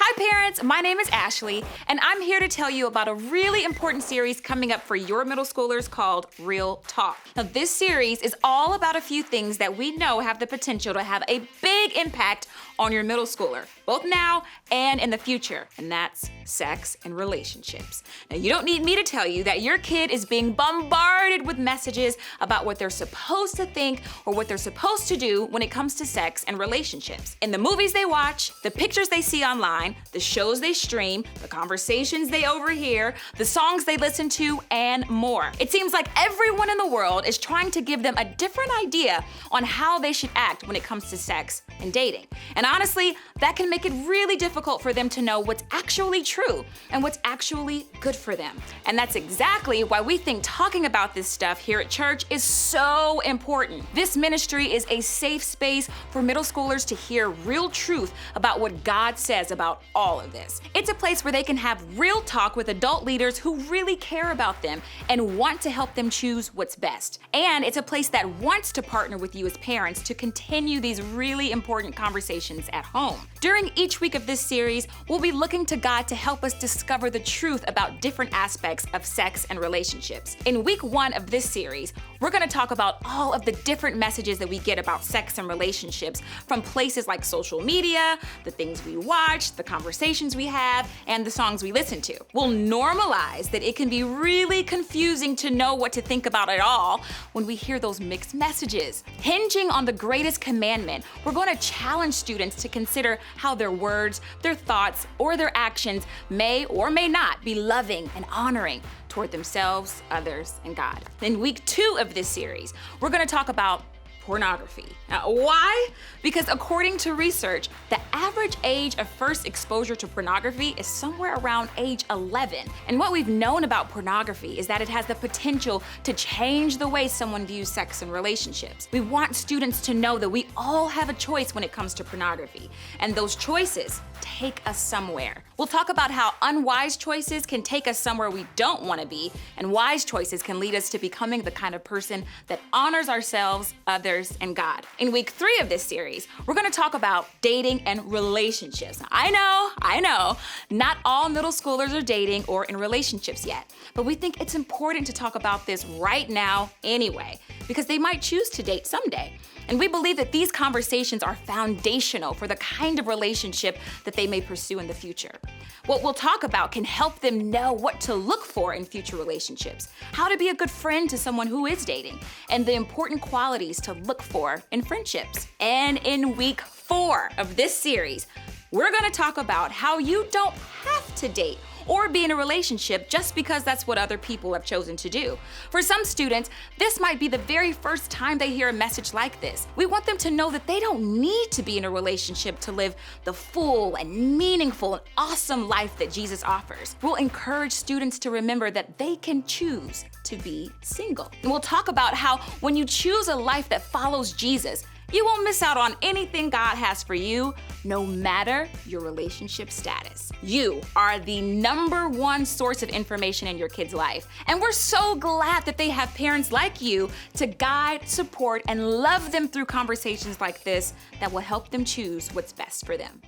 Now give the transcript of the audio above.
Hi parents, my name is Ashley, and I'm here to tell you about a really important series coming up for your middle schoolers called Real Talk. Now this series is all about a few things that we know have the potential to have a big impact on your middle schooler, both now and in the future, and that's sex and relationships. Now you don't need me to tell you that your kid is being bombarded with messages about what they're supposed to think or what they're supposed to do when it comes to sex and relationships. In the movies they watch, the pictures they see online, the shows they stream, the conversations they overhear, the songs they listen to, and more. It seems like everyone in the world is trying to give them a different idea on how they should act when it comes to sex and dating. And honestly, that can make it really difficult for them to know what's actually true and what's actually good for them. And that's exactly why we think talking about this stuff here at church is so important. This ministry is a safe space for middle schoolers to hear real truth about what God says about all of this. It's a place where they can have real talk with adult leaders who really care about them and want to help them choose what's best. And it's a place that wants to partner with you as parents to continue these really important conversations at home. During each week of this series, we'll be looking to God to help us discover the truth about different aspects of sex and relationships. In week 1 of this series, we're going to talk about all of the different messages that we get about sex and relationships from places like social media, the things we watch, the conversations we have, and the songs we listen to. We'll normalize that it can be really confusing to know what to think about at all when we hear those mixed messages. Hinging on the greatest commandment, we're going to challenge students to consider how their words, their thoughts, or their actions may or may not be loving and honoring toward themselves, others, and God. In week 2 of this series, we're going to talk about pornography. Now, why? Because according to research, the average age of first exposure to pornography is somewhere around age 11. And what we've known about pornography is that it has the potential to change the way someone views sex and relationships. We want students to know that we all have a choice when it comes to pornography, and those choices take us somewhere. We'll talk about how unwise choices can take us somewhere we don't want to be, and wise choices can lead us to becoming the kind of person that honors ourselves, others, and God. In week 3 of this series, we're going to talk about dating and relationships. I know, not all middle schoolers are dating or in relationships yet, but we think it's important to talk about this right now anyway, because they might choose to date someday. And we believe that these conversations are foundational for the kind of relationship that they may pursue in the future. What we'll talk about can help them know what to look for in future relationships, how to be a good friend to someone who is dating, and the important qualities to look for in friendships. And in week 4 of this series, we're going to talk about how you don't have to date or be in a relationship just because that's what other people have chosen to do. For some students, this might be the very first time they hear a message like this. We want them to know that they don't need to be in a relationship to live the full and meaningful and awesome life that Jesus offers. We'll encourage students to remember that they can choose to be single. And we'll talk about how when you choose a life that follows Jesus, you won't miss out on anything God has for you, no matter your relationship status. You are the #1 source of information in your kid's life. And we're so glad that they have parents like you to guide, support, and love them through conversations like this that will help them choose what's best for them.